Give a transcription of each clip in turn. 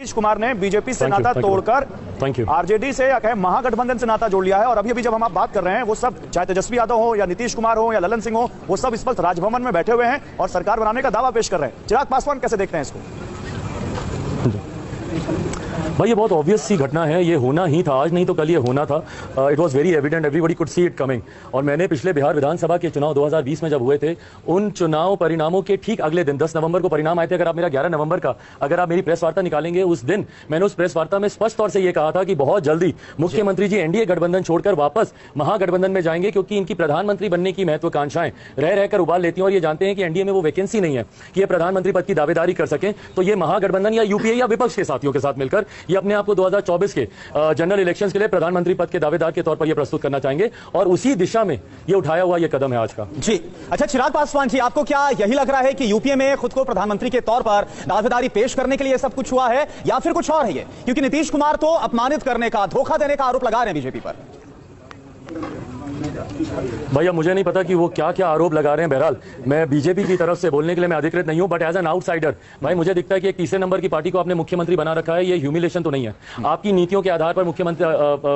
नीतीश कुमार ने बीजेपी से नाता तोड़कर आरजेडी से या कहें महागठबंधन से नाता जोड़ लिया है। और अभी जब हम आप बात कर रहे हैं, वो सब चाहे तेजस्वी यादव हो या नीतीश कुमार हो या ललन सिंह हो, वो सब इस वक्त राजभवन में बैठे हुए हैं और सरकार बनाने का दावा पेश कर रहे हैं। चिराग पासवान कैसे देखते हैं इसको? भाई ये बहुत ऑब्वियस सी घटना है, ये होना ही था, आज नहीं तो कल ये होना था। It was very evident, everybody could see it coming. और मैंने पिछले बिहार विधानसभा के चुनाव 2020 में जब हुए थे, उन चुनाव परिणामों के ठीक अगले दिन 10 नवंबर को परिणाम आए थे। अगर आप मेरा 11 नवंबर का अगर आप मेरी प्रेस वार्ता निकालेंगे, उस दिन मैंने उस प्रेस वार्ता में स्पष्ट तौर से ये कहा था कि बहुत जल्दी मुख्यमंत्री जी एनडीए गठबंधन छोड़कर वापस महागठबंधन में जाएंगे, क्योंकि इनकी प्रधानमंत्री बनने की महत्वाकांक्षाएं रह रहकर उबाल लेती हैं और ये जानते हैं कि एनडीए में वो वैकेंसी नहीं है कि ये प्रधानमंत्री पद की दावेदारी कर सकें। तो ये महागठबंधन या यूपीए या विपक्ष के साथियों के साथ मिलकर ये अपने आप को 2024 के जनरल इलेक्शंस के लिए प्रधानमंत्री पद के दावेदार के तौर पर यह प्रस्तुत करना चाहेंगे, और उसी दिशा में ये उठाया हुआ ये कदम है आज का। जी अच्छा, चिराग पासवान जी, आपको क्या यही लग रहा है कि यूपीए में खुद को प्रधानमंत्री के तौर पर दावेदारी पेश करने के लिए सब कुछ हुआ है, या फिर कुछ और है ये? क्योंकि नीतीश कुमार तो अपमानित करने का, धोखा देने का आरोप लगा रहे हैं बीजेपी पर। भैया मुझे नहीं पता कि वो क्या क्या आरोप लगा रहे हैं। बहरहाल मैं बीजेपी की तरफ से बोलने के लिए मैं अधिकृत नहीं हूं, बट एज एन आउटसाइडर भाई मुझे दिखता है कि एक तीसरे नंबर की पार्टी को आपने मुख्यमंत्री बना रखा है। ये ह्यूमिलेशन तो नहीं है? आपकी नीतियों के आधार पर मुख्यमंत्री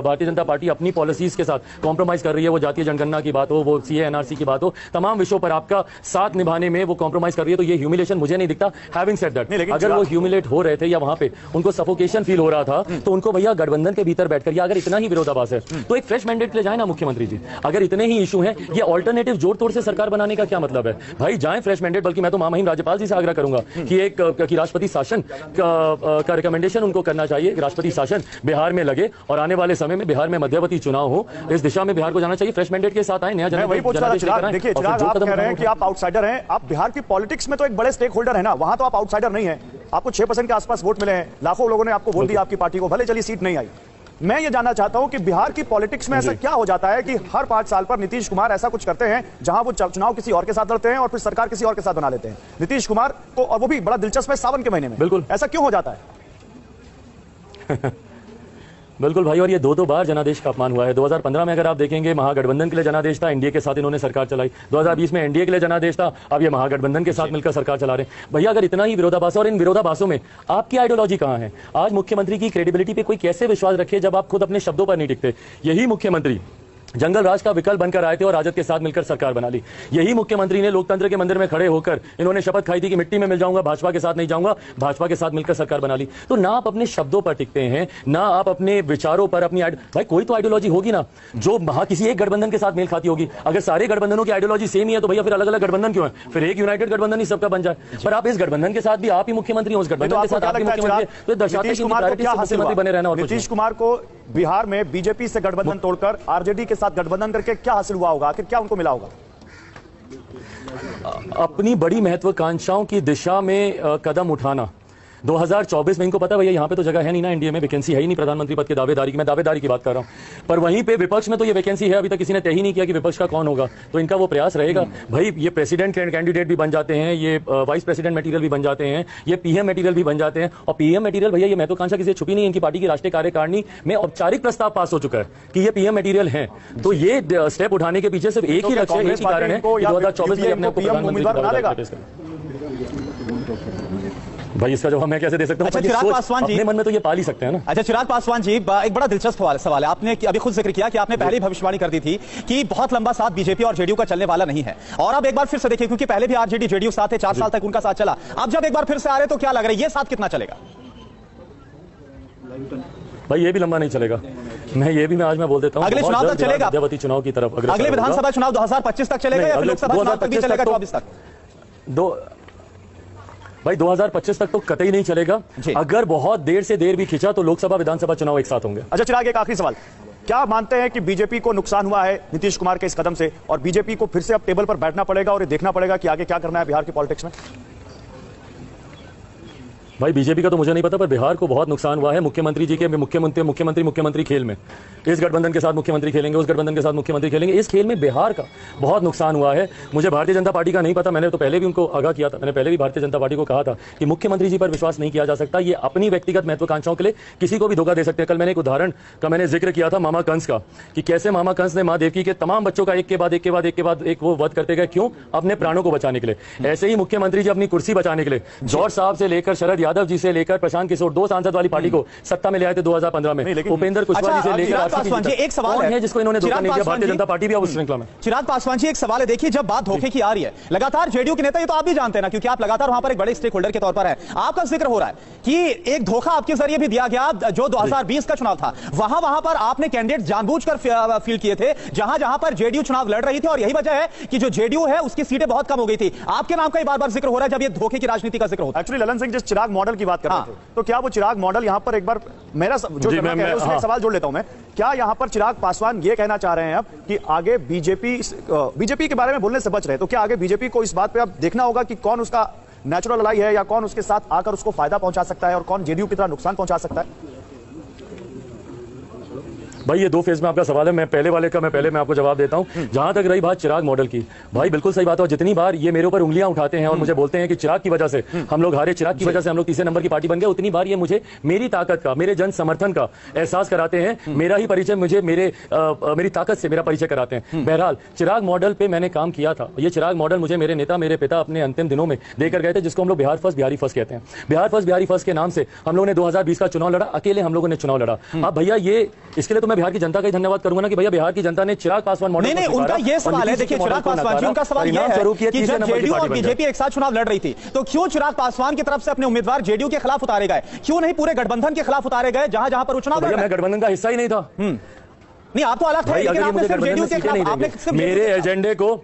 भारतीय जनता पार्टी अपनी पॉलिसीज के साथ कॉम्प्रोमाइज कर रही है। वो जातीय जनगणना की बात हो, वो सीए एनआरसी की बात हो, तमाम विषयों पर आपका साथ निभाने में वो कॉम्प्रोमाइज कर रही है, तो ये ह्यूमिलेशन मुझे नहीं दिखता। हैविंग सेड दैट, अगर वो ह्यूमिलेट हो रहे थे या वहां पे उनको सफोकेशन फील हो रहा था, तो उनको भैया गठबंधन के भीतर बैठकर, या अगर इतना ही विरोधाभास है तो एक फ्रेश मैंडेट ले जाए ना मुख्यमंत्री जी। अगर इतने ही इशू है, ये ऑल्टरनेटिव जोड़ तोड़ से सरकार बनाने का क्या मतलब है? भाई जाएं फ्रेश मैंडेट। बल्कि मैं तो महामहिम राज्यपाल जी से आग्रह करूंगा कि राष्ट्रपति शासन का रिकमेंडेशन उनको करना चाहिए, राष्ट्रपति शासन बिहार में लगे और आने वाले समय में बिहार में मध्यवर्ती चुनाव हो, इस दिशा में बिहार को जाना चाहिए। फ्रेश मैंडेट के साथ आए, नया देखिए चिराग, आप कह रहे हैं कि आप आउटसाइडर हैं, आप बिहार की पॉलिटिक्स में तो एक बड़े स्टेक होल्डर है ना, वहां तो आप आउटसाइडर नहीं है। आपको 6% के आसपास वोट मिले हैं, लाखों लोगों ने आपको वोट दिया आपकी पार्टी को, भले चलिए सीट नहीं आई। मैं ये जानना चाहता हूं कि बिहार की पॉलिटिक्स में ऐसा क्या हो जाता है कि हर 5 साल पर नीतीश कुमार ऐसा कुछ करते हैं जहां वो चुनाव किसी और के साथ लड़ते हैं और फिर सरकार किसी और के साथ बना लेते हैं नीतीश कुमार को, और वो भी बड़ा दिलचस्प है सावन के महीने में। बिल्कुल, ऐसा क्यों हो जाता है? बिल्कुल भाई, और ये 2 बार जनादेश का अपमान हुआ है। 2015 में अगर आप देखेंगे महागठबंधन के लिए जनादेश था, एनडीए के साथ इन्होंने सरकार चलाई। 2020 में एनडीए के लिए जनादेश था, अब ये महागठबंधन के साथ मिलकर सरकार चला रहे हैं। भैया अगर इतना ही विरोधाभास है, और इन विरोधाभासों में आपकी आइडियोलॉजी कहां है? आज मुख्यमंत्री की क्रेडिबिलिटी पे कोई कैसे विश्वास रखे जब आप खुद अपने शब्दों पर नहीं टिकते? यही मुख्यमंत्री जंगल राज का विकल्प बनकर आए थे और राजद के साथ मिलकर सरकार बना ली। यही मुख्यमंत्री ने लोकतंत्र के मंदिर में खड़े होकर इन्होंने शपथ खाई थी कि मिट्टी में मिल जाऊंगा, भाजपा के साथ नहीं जाऊंगा, भाजपा के साथ मिलकर सरकार बना ली। तो ना आप अपने शब्दों पर टिकते हैं, ना आप अपने विचारों पर, अपनी भाई कोई तो आइडियोलॉजी होगी ना जो किसी एक गठबंधन के साथ मेल खाती होगी। अगर सारे गठबंधनों की आइडियोलॉजी सेम ही है तो भैया फिर अलग अलग गठबंधन क्यों है? फिर एक यूनाइटेड गठबंधन ही सबका बन जाए। पर आप इस गठबंधन के साथ भी आप ही मुख्यमंत्री हो, उस गठबंधन के साथ आप ही मुख्यमंत्री, तो दर्शाते हैं कि मुख्यमंत्री बने रहना। और नीतीश कुमार को बिहार में बीजेपी से गठबंधन तोड़कर आरजेडी के साथ गठबंधन करके क्या हासिल हुआ होगा? आखिर क्या उनको मिला होगा? अपनी बड़ी महत्वाकांक्षाओं की दिशा में कदम उठाना। 2024 में इनको पता भैया यहाँ पे तो जगह है नहीं ना, एनडीए में वैकेंसी है ही नहीं प्रधानमंत्री पद के दावेदारी की। मैं दावेदारी की बात कर रहा हूँ, पर वहीं पे विपक्ष में तो ये वैकेंसी है, अभी तक किसी ने तय ही नहीं किया कि विपक्ष का कौन होगा। तो इनका वो प्रयास रहेगा भाई, ये प्रेसिडेंट कैंडिडेट भी बन जाते हैं, ये वाइस प्रेसिडेंट मटेरियल भी बन जाते हैं, ये पीएम मटेरियल भी बन जाते हैं। और पीएम मटेरियल भैया ये महत्वाकांक्षा किसी छुपी नहीं, इनकी पार्टी की राष्ट्रीय कार्यकारिणी में औपचारिक प्रस्ताव पास हो चुका है कि ये पीएम मटेरियल है। तो ये स्टेप उठाने के पीछे सिर्फ एक ही लक्ष्य है, एक ही कारण है, 2024 में अपने आपको प्रधानमंत्री। भाई इसका जवाब मैं कैसे दे सकता हूं? अच्छा चिराग पासवान जी, अपने मन में तो ये पाल ही सकते हैं ना। अच्छा चिराग पासवान जी, एक बड़ा दिलचस्प सवाल है। आपने अभी खुद जिक्र किया कि आपने पहले ही भविष्यवाणी कर दी थी कि बहुत लंबा साथ बीजेपी और जेडीयू का चलने वाला नहीं है, और अब एक बार फिर से देखिए, क्योंकि पहले भी आरजेडी जेडीयू साथ है, 4 साल तक उनका साथ चला, अब जब एक बार फिर से आ रहे तो क्या लग रहा है ये साथ कितना चलेगा? भाई ये भी लंबा नहीं चलेगा। मैं आज बोल देता हूं, अगले चुनाव तक चलेगा, मध्यवर्ती चुनाव की तरफ, अगले विधानसभा चुनाव 2025 तक चलेगा या लोकसभा चुनाव तक भी चलेगा 24 तक? भाई 2025 तक तो कतई नहीं चलेगा। अगर बहुत देर से देर भी खिंचा तो लोकसभा विधानसभा चुनाव एक साथ होंगे। अच्छा चिराग, एक आखिरी सवाल, क्या मानते हैं कि बीजेपी को नुकसान हुआ है नीतीश कुमार के इस कदम से, और बीजेपी को फिर से अब टेबल पर बैठना पड़ेगा और ये देखना पड़ेगा कि आगे क्या करना है बिहार की पॉलिटिक्स में? भाई बीजेपी का तो मुझे नहीं पता, पर बिहार को बहुत नुकसान हुआ है मुख्यमंत्री जी के मुख्यमंत्री खेल में। इस गठबंधन के साथ मुख्यमंत्री खेलेंगे, उस गठबंधन के साथ मुख्यमंत्री खेलेंगे, इस खेल में बिहार का बहुत नुकसान हुआ है। मुझे भारतीय जनता पार्टी का नहीं पता, मैंने तो पहले भी उनको आगाह किया था, मैंने पहले भी भारतीय जनता पार्टी को कहा था कि मुख्यमंत्री जी पर विश्वास नहीं किया जा सकता, ये अपनी व्यक्तिगत महत्वाकांक्षाओं के लिए किसी को भी धोखा दे सकते हैं। कल मैंने एक उदाहरण का मैंने जिक्र किया था मामा कंस का, कि कैसे मामा कंस ने मां देवकी के तमाम बच्चों का एक के बाद एक वो वध करते गए, क्यों? अपने प्राणों को बचाने के लिए। ऐसे ही मुख्यमंत्री जी अपनी कुर्सी बचाने के लिए जॉर्ज साहब से लेकर शरद यादव जी से लेकर प्रशांत किशोर 2 सांसद वाली पार्टी को सत्ता में ले आए थे 2015 में, उपेंद्र कुशवाहा जी से लेकर एक सवाल है जिसको इन्होंने धोखा नहीं दिया, भारतीय जनता पार्टी भी उस श्रृंखला में। चिराग पासवान जी, एक सवाल है, देखिए जब बात धोखे की आ रही है, लगातार जेडीयू के नेता, ये तो आप भी जानते हैं ना, क्योंकि आप लगातार वहां पर एक बड़े स्टेक होल्डर के तौर पर है, आपका जिक्र हो रहा है कि एक धोखा आपके जरिए भी दिया गया जो 2020 का चुनाव था, वहां पर आपने कैंडिडेट जानबूझकर फील किए थे जहां पर जेडीयू चुनाव लड़ रही थी, और यही वजह है कि जो जेडीयू है उसकी सीटें बहुत कम हो गई थी। आपके नाम का ही बार-बार जिक्र हो रहा है जब ये धोखे की राजनीति का जिक्र होता है। एक्चुअली ललन सिंह जिस चिराग मॉडल की बात कर रहे थे, तो क्या वो चिराग मॉडल यहां पर एक बार मेरा जो उसमें सवाल जोड़ लेता हूं मैं, क्या यहां पर चिराग पासवान ये कहना चाह रहे हैं अब कि आगे बीजेपी के बारे में बोलने से बच रहे हैं, तो क्या आगे बीजेपी को इस बात पे अब देखना होगा कि कौन उसका नेचुरल अलाई है या कौन उसके साथ आकर उसको फायदा पहुंचा सकता है और कौन जेडीयू की तरह नुकसान पहुंचा सकता है? भाई ये 2 फेज में आपका सवाल है, मैं पहले वाले का मैं आपको जवाब देता हूं। जहां तक रही बात चिराग मॉडल की, भाई बिल्कुल सही बात है, जितनी बार ये मेरे ऊपर उंगलियां उठाते हैं और मुझे बोलते हैं कि चिराग की वजह से हम लोग हारे, चिराग की वजह से हम लोग तीसरे नंबर की पार्टी बन गए, उतनी बार ये मुझे मेरी ताकत का, मेरे जन समर्थन का एहसास कराते हैं, मेरा ही परिचय मुझे मेरी ताकत से मेरा परिचय कराते हैं। बहरहाल चिराग मॉडल पे मैंने काम किया था, ये चिराग मॉडल मुझे मेरे नेता, मेरे पिता अपने अंतिम दिनों में देकर गए थे, जिसको हम लोग बिहार फर्स्ट बिहारी फर्स्ट कहते हैं। बिहार फर्स्ट बिहारी फर्स्ट के नाम से हम लोगों ने 2020 का चुनाव लड़ा, अकेले हम लोगों ने चुनाव लड़ा। अब भैया ये इसके लिए तो मैं बिहार की जनता का ही धन्यवाद करूंगा ना कि भैया बिहार की जनता ने चिराग पासवान मॉडल नहीं, उनका ये सवाल है, देखिए चिराग पासवान जी, उनका सवाल ये है कि जब जेडीयू और बीजेपी एक साथ चुनाव लड़ रही थी, तो क्यों चिराग पासवान की तरफ से अपने उम्मीदवार जेडीयू के खिलाफ उतारे गए, क्यों नहीं पूरे गठबंधन के खिलाफ उतारे गए जहां पर चुनाव लड़ रहे? मैं गठबंधन का हिस्सा ही नहीं था। नहीं, आप तो अलग थे, लेकिन आपने सिर्फ जेडीयू के खिलाफ, आपने मेरे एजेंडे को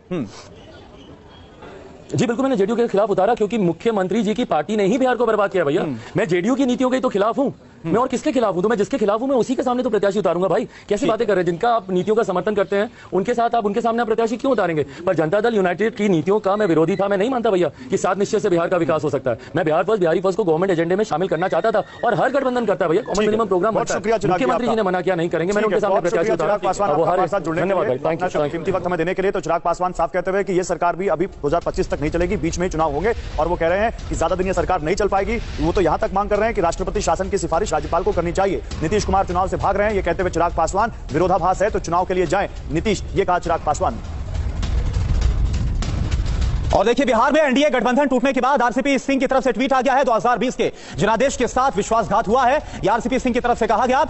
जी बिल्कुल मैंने जेडीयू के खिलाफ उतारा, क्योंकि मुख्यमंत्री जी की पार्टी ने ही बिहार को बर्बाद किया भैया। मैं जेडीयू की नीतियों के तो खिलाफ हूं, मैं और किसके खिलाफ हूं? तो मैं जिसके खिलाफ हूं मैं उसी के सामने तो प्रत्याशी उतारूंगा। भाई कैसी बातें कर रहे हैं, जिनका आप नीतियों का समर्थन करते हैं उनके साथ आप उनके सामने प्रत्याशी क्यों उतारेंगे? पर जनता दल यूनाइटेड की नीतियों का मैं विरोधी था, मैं नहीं मानता भैया कि 7 निश्चय से बिहार का विकास हो सकता है। मैं बिहार फर्स्ट बिहारी फर्स्ट को गवर्नमेंट एजेंडे में शामिल करना चाहता था, और हर गठबंधन करता है भैया, कॉमन मिनिमम प्रोग्राम। मुख्यमंत्री जी ने मना किया, नहीं करेंगे, मैंने उनके सामने प्रत्याशी उतारा। धन्यवाद भाई, थैंक यू कीमती वक्त हमें देने के लिए। तो चिराग पासवान साफ कहते हुए कि ये सरकार भी अभी 2025 तक नहीं चलेगी, बीच में चुनाव होंगे, और वो कह रहे हैं कि ज्यादा दिन ये सरकार नहीं चल पाएगी। वो तो यहां तक मांग कर रहे हैं कि राष्ट्रपति शासन की सिफारिश राज्यपाल को करनी चाहिए। नीतीश कुमार चुनाव से भाग रहे हैं, ये कहते हुए चिराग पासवान विरोधाभास है तो चुनाव के लिए जाएं नीतीश, ये कहा चिराग पासवान। और देखिए बिहार में एनडीए गठबंधन टूटने के बाद आरसीपी सिंह की तरफ से ट्वीट आ गया है, 2020 के जनादेश के साथ विश्वासघात हुआ है, आरसीपी सिंह की तरफ से कहा गया।